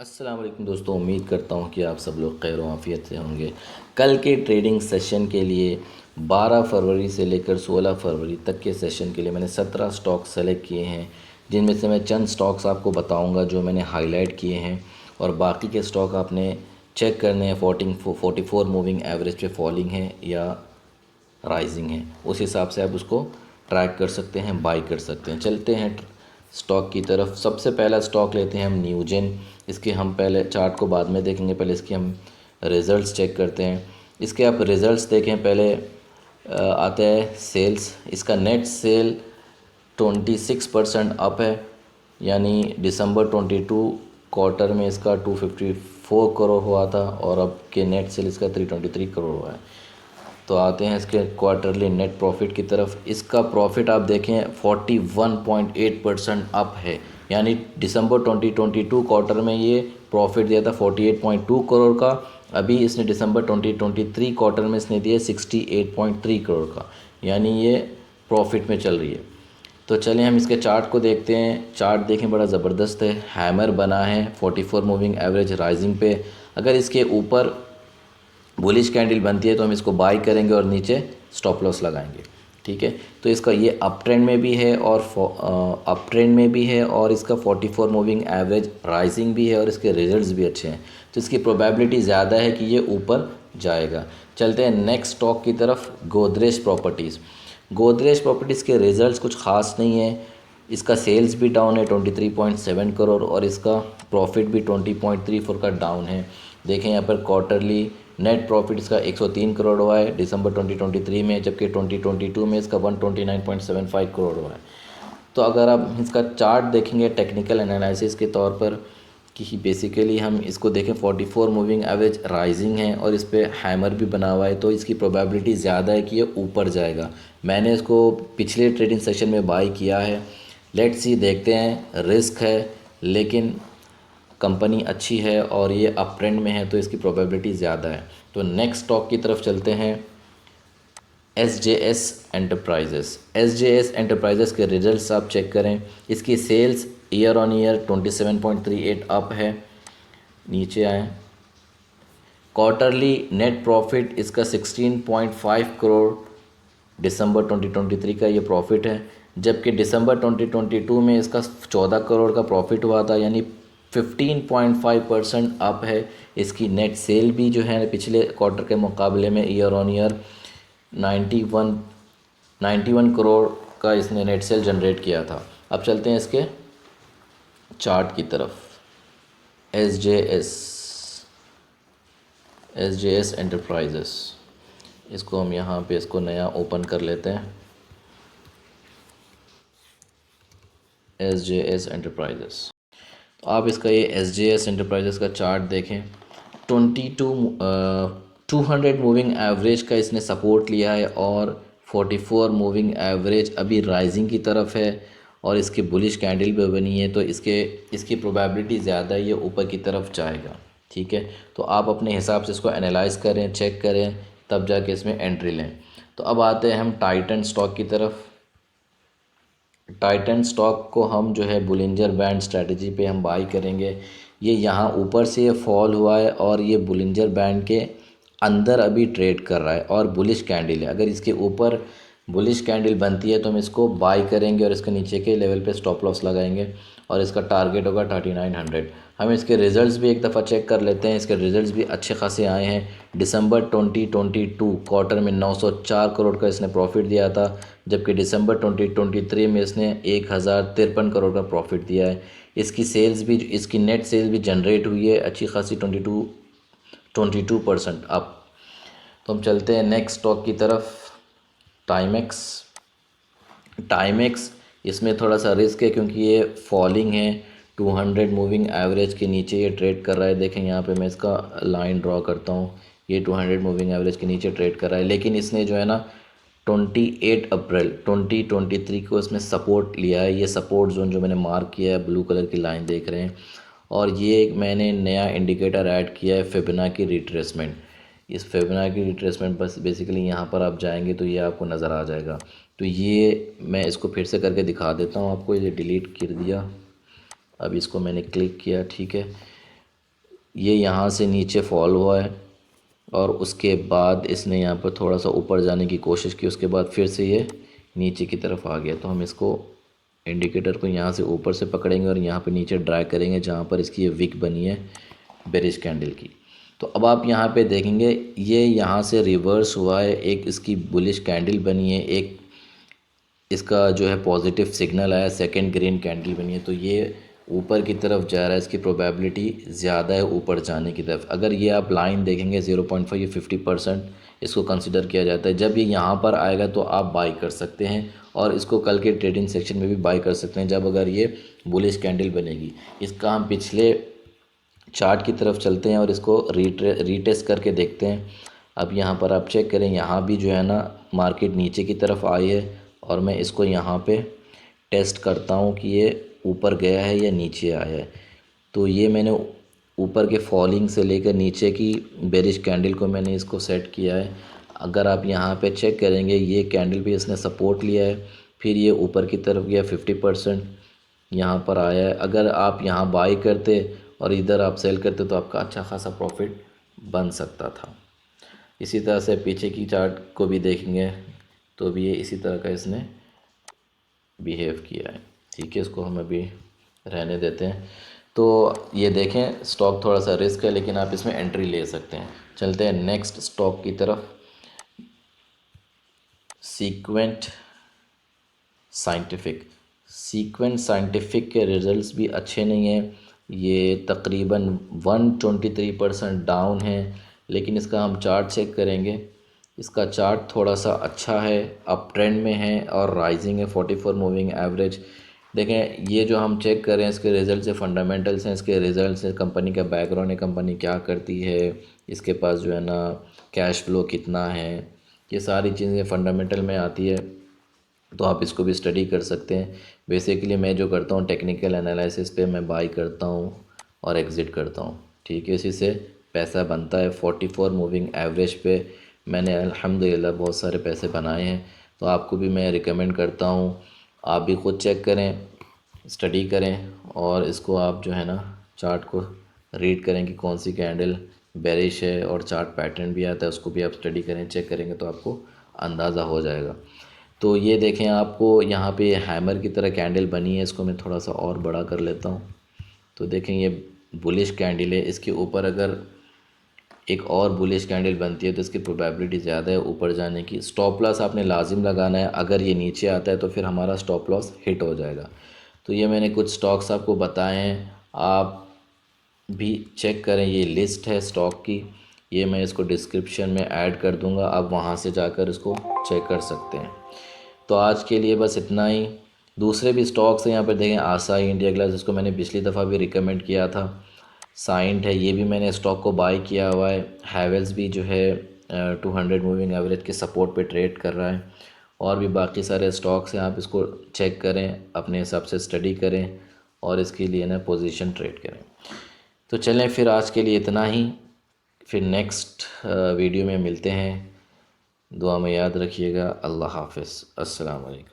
अस्सलाम वालेकुम दोस्तों, उम्मीद करता हूँ कि आप सब लोग खैर आफियत से होंगे। कल के ट्रेडिंग सेशन के लिए 12 फरवरी से लेकर 16 फरवरी तक के सेशन के लिए मैंने 17 स्टॉक सेलेक्ट किए हैं, जिनमें से मैं चंद स्टॉक्स आपको बताऊँगा जो मैंने हाईलाइट किए हैं, और बाकी के स्टॉक आपने चेक करने हैं 44 मूविंग एवरेज पे फॉलिंग है या राइजिंग है। उस हिसाब से आप उसको ट्रैक कर सकते हैं, बाई कर सकते हैं। चलते हैं स्टॉक की तरफ। सबसे पहला स्टॉक लेते हैं हम न्यूजेन। इसके हम पहले चार्ट को बाद में देखेंगे, पहले इसके हम रिज़ल्ट्स चेक करते हैं। इसके आप रिज़ल्ट्स देखें, पहले आता है सेल्स। इसका नेट सेल 26% अप है, यानी दिसंबर 22 क्वार्टर में इसका 254 करोड़ हुआ था और अब के नेट सेल इसका 323 करोड़ हुआ है। तो आते हैं इसके क्वार्टरली नेट प्रॉफिट की तरफ। इसका प्रॉफिट आप देखें 41.8% अप है, यानी दिसंबर 2022 क्वार्टर में ये प्रॉफिट दिया था 48.2 करोड़ का। अभी इसने दिसंबर 2023 क्वार्टर में इसने दिया 68.3 करोड़ का, यानी ये प्रॉफिट में चल रही है। तो चलें हम इसके चार्ट को देखते हैं। चार्ट देखें, बड़ा ज़बरदस्त है, हैमर बना है 44 मूविंग एवरेज राइजिंग पे। अगर इसके ऊपर बुलिश कैंडल बनती है तो हम इसको बाई करेंगे और नीचे स्टॉप लॉस लगाएंगे। ठीक है, तो इसका ये अप ट्रेंड में भी है और अप ट्रेंड में भी है, और इसका 44 मूविंग एवरेज राइजिंग भी है, और इसके रिजल्ट्स भी अच्छे हैं, तो इसकी प्रोबेबिलिटी ज़्यादा है कि ये ऊपर जाएगा। चलते हैं नेक्स्ट स्टॉक की तरफ, गोदरेज प्रॉपर्टीज़। गोदरेज प्रॉपर्टीज़ के रिज़ल्ट्स कुछ ख़ास नहीं है। इसका सेल्स भी डाउन है 23.7 करोड़, और इसका प्रॉफिट भी 20.34 का डाउन है। देखें यहाँ पर क्वार्टरली नेट प्रॉफिट इसका 103 करोड़ हुआ है दिसंबर 2023 में, जबकि 2022 में इसका 129.75 करोड़ हुआ है। तो अगर आप इसका चार्ट देखेंगे टेक्निकल एनालिसिस के तौर पर, कि बेसिकली हम इसको देखें 44 मूविंग एवरेज राइजिंग है और इस पर हैमर भी बना हुआ है, तो इसकी प्रोबेबिलिटी ज़्यादा है कि ये ऊपर जाएगा। मैंने इसको पिछले ट्रेडिंग सेशन में बाई किया है। लेट्स सी, देखते हैं। रिस्क है लेकिन कंपनी अच्छी है और ये अप ट्रेंड में है, तो इसकी प्रोबेबिलिटी ज़्यादा है। तो नेक्स्ट स्टॉक की तरफ चलते हैं, SJS एंटरप्राइजेस। SJS एंटरप्राइजेस के रिजल्ट्स आप चेक करें। इसकी sales year on year 27.38 up है, नीचे आए। क्वार्टरली नेट प्रॉफिट इसका 16.5 करोड़ दिसंबर 2023 का ये प्रॉफिट है, जबकि दिसंबर 2022 में इसका 14 करोड़ का प्रॉफिट हुआ था, यानी 15.5% अप है। इसकी नेट सेल भी जो है पिछले क्वार्टर के मुकाबले में ईयर ऑन ईयर 91 करोड़ का इसने नेट सेल जनरेट किया था। अब चलते हैं इसके चार्ट की तरफ। एस जे एस एंटरप्राइजेस, इसको हम यहाँ पे इसको नया ओपन कर लेते हैं। SJS एंटरप्राइजेस, तो आप इसका ये SJS एंटरप्राइजेस का चार्ट देखें। 200 मूविंग एवरेज का इसने सपोर्ट लिया है, और 44 मूविंग एवरेज अभी राइजिंग की तरफ है, और इसकी बुलिश कैंडल भी बनी है, तो इसकी प्रोबेबिलिटी ज़्यादा है ये ऊपर की तरफ जाएगा। ठीक है, तो आप अपने हिसाब से इसको एनालाइज करें, चेक करें, तब जाके इसमें एंट्री लें। तो अब आते हैं हम टाइटन स्टॉक की तरफ। टाइटन स्टॉक को हम जो है बुलिंजर बैंड स्ट्रेटजी पे हम बाई करेंगे। ये यहाँ ऊपर से फॉल हुआ है और ये बुलिंजर बैंड के अंदर अभी ट्रेड कर रहा है और बुलिश कैंडल है। अगर इसके ऊपर बुलिश कैंडल बनती है तो हम इसको बाई करेंगे और इसके नीचे के लेवल पे स्टॉप लॉस लगाएंगे, और इसका टारगेट होगा 3900। हम इसके रिज़ल्ट्स भी एक दफ़ा चेक कर लेते हैं। इसके रिज़ल्ट्स भी अच्छे खासे आए हैं। दिसंबर 2022 क्वार्टर में 904 करोड़ का इसने प्रॉफिट दिया था, जबकि दिसंबर 2023 में इसने 1053 करोड़ का प्रॉफिट दिया है। इसकी नेट सेल्स भी जनरेट हुई है अच्छी खासी 22% अप। तो हम चलते हैं नेक्स्ट स्टॉक की तरफ, टाइमेक्स। इसमें थोड़ा सा रिस्क है क्योंकि ये फॉलिंग है, 200 मूविंग एवरेज के नीचे ये ट्रेड कर रहा है। देखें यहाँ पे मैं इसका लाइन ड्रॉ करता हूँ, ये 200 मूविंग एवरेज के नीचे ट्रेड कर रहा है, लेकिन इसने जो है ना 28 अप्रैल 2023 को इसमें सपोर्ट लिया है। ये सपोर्ट जोन जो मैंने मार्क किया है, ब्लू कलर की लाइन देख रहे हैं, और ये मैंने नया इंडिकेटर ऐड किया है फिबोनाची रिट्रेसमेंट। इस फिबोनाची रिट्रेसमेंट बस बेसिकली यहाँ पर आप जाएंगे तो ये आपको नज़र आ जाएगा। तो ये मैं इसको फिर से करके दिखा देता हूँ आपको। ये डिलीट कर दिया, अब इसको मैंने क्लिक किया। ठीक है, ये यहाँ से नीचे फॉल हुआ है और उसके बाद इसने यहाँ पर थोड़ा सा ऊपर जाने की कोशिश की, उसके बाद फिर से ये नीचे की तरफ आ गया। तो हम इसको इंडिकेटर को यहाँ से ऊपर से पकड़ेंगे और यहाँ पे नीचे ड्रैग करेंगे जहाँ पर इसकी ये विक बनी है बेरिश कैंडल की। तो अब आप यहाँ पे देखेंगे ये यहाँ से रिवर्स हुआ है, एक इसकी बुलिश कैंडल बनी है, एक इसका जो है पॉजिटिव सिग्नल आया, सेकंड ग्रीन कैंडल बनी है। तो ये ऊपर की तरफ जा रहा है, इसकी प्रोबेबिलिटी ज़्यादा है ऊपर जाने की तरफ। अगर ये आप लाइन देखेंगे 0.5 ये 50% इसको कंसिडर किया जाता है। जब ये यहाँ पर आएगा तो आप बाई कर सकते हैं और इसको कल के ट्रेडिंग सेक्शन में भी बाई कर सकते हैं जब अगर ये बुलिश कैंडल बनेगी। इसका हम पिछले चार्ट की तरफ चलते हैं और इसको रीटेस्ट करके देखते हैं। अब यहाँ पर आप चेक करें, यहाँ भी जो है ना मार्केट नीचे की तरफ आई है और मैं इसको यहाँ पे टेस्ट करता हूँ कि ये ऊपर गया है या नीचे आया है। तो ये मैंने ऊपर के फॉलिंग से लेकर नीचे की बेरिश कैंडल को मैंने इसको सेट किया है। अगर आप यहाँ पे चेक करेंगे ये कैंडल भी इसने सपोर्ट लिया है, फिर ये ऊपर की तरफ गया 50% यहाँ पर आया है। अगर आप यहाँ बाई करते और इधर आप सेल करते तो आपका अच्छा खासा प्रॉफिट बन सकता था। इसी तरह से पीछे की चार्ट को भी देखेंगे तो भी ये इसी तरह का इसने बिहेव किया है। ठीक है, इसको हम अभी रहने देते हैं। तो ये देखें स्टॉक थोड़ा सा रिस्क है लेकिन आप इसमें एंट्री ले सकते हैं। चलते हैं नेक्स्ट स्टॉक की तरफ, सीक्वेंट साइंटिफिक। सीक्वेंट साइंटिफिक के रिज़ल्ट्स भी अच्छे नहीं हैं, ये तकरीबन 123% डाउन है। लेकिन इसका हम चार्ट चेक करेंगे, इसका चार्ट थोड़ा सा अच्छा है, अप ट्रेंड में है और राइजिंग है, 44 मूविंग एवरेज। देखें ये जो हम चेक करें इसके रिज़ल्ट से फंडामेंटल्स हैं, इसके रिज़ल्ट से कंपनी का बैकग्राउंड है, कंपनी क्या करती है, इसके पास जो है ना कैश फ्लो कितना है, ये सारी चीज़ें फंडामेंटल में आती है। तो आप इसको भी स्टडी कर सकते हैं। बेसिकली मैं जो करता हूँ टेक्निकल एनालिसिस पे मैं बाई करता हूँ और एग्ज़िट करता हूँ। ठीक है, इसी से पैसा बनता है। 44 मूविंग एवरेज पे मैंने अल्हम्दुलिल्लाह बहुत सारे पैसे बनाए हैं। तो आपको भी मैं रिकमेंड करता हूँ आप भी ख़ुद चेक करें, स्टडी करें और इसको आप जो है ना चार्ट को रीड करें कि कौन सी कैंडल बेरिश है और चार्ट पैटर्न भी आता है उसको भी आप स्टडी करें, चेक करेंगे तो आपको अंदाज़ा हो जाएगा। तो ये देखें आपको यहाँ पे हैमर की तरह कैंडल बनी है, इसको मैं थोड़ा सा और बड़ा कर लेता हूँ। तो देखें ये बुलिश कैंडल है, इसके ऊपर अगर एक और बुलिश कैंडल बनती है तो इसकी प्रोबेबिलिटी ज़्यादा है ऊपर जाने की। स्टॉप लॉस आपने लाजिम लगाना है, अगर ये नीचे आता है तो फिर हमारा स्टॉप लॉस हिट हो जाएगा। तो ये मैंने कुछ स्टॉक्स आपको बताए हैं, आप भी चेक करें। ये लिस्ट है स्टॉक की, ये मैं इसको डिस्क्रिप्शन में ऐड कर दूंगा, आप वहाँ से जाकर इसको चेक कर सकते हैं। तो आज के लिए बस इतना ही। दूसरे भी स्टॉक्स हैं यहाँ पर देखें, आसाई इंडिया ग्लास जिसको मैंने पिछली दफ़ा भी रिकमेंड किया था, साइंट है, ये भी मैंने स्टॉक को बाय किया हुआ है। हैवेल्स भी जो है 200 मूविंग एवरेज के सपोर्ट पे ट्रेड कर रहा है। और भी बाकी सारे स्टॉक्स हैं, आप इसको चेक करें, अपने हिसाब से स्टडी करें और इसके लिए ना पोजीशन ट्रेड करें। तो चलें फिर आज के लिए इतना ही, फिर नेक्स्ट वीडियो में मिलते हैं। दुआ में याद रखिएगा। अल्लाह हाफ़िज़। अस्सलाम वालेकुम।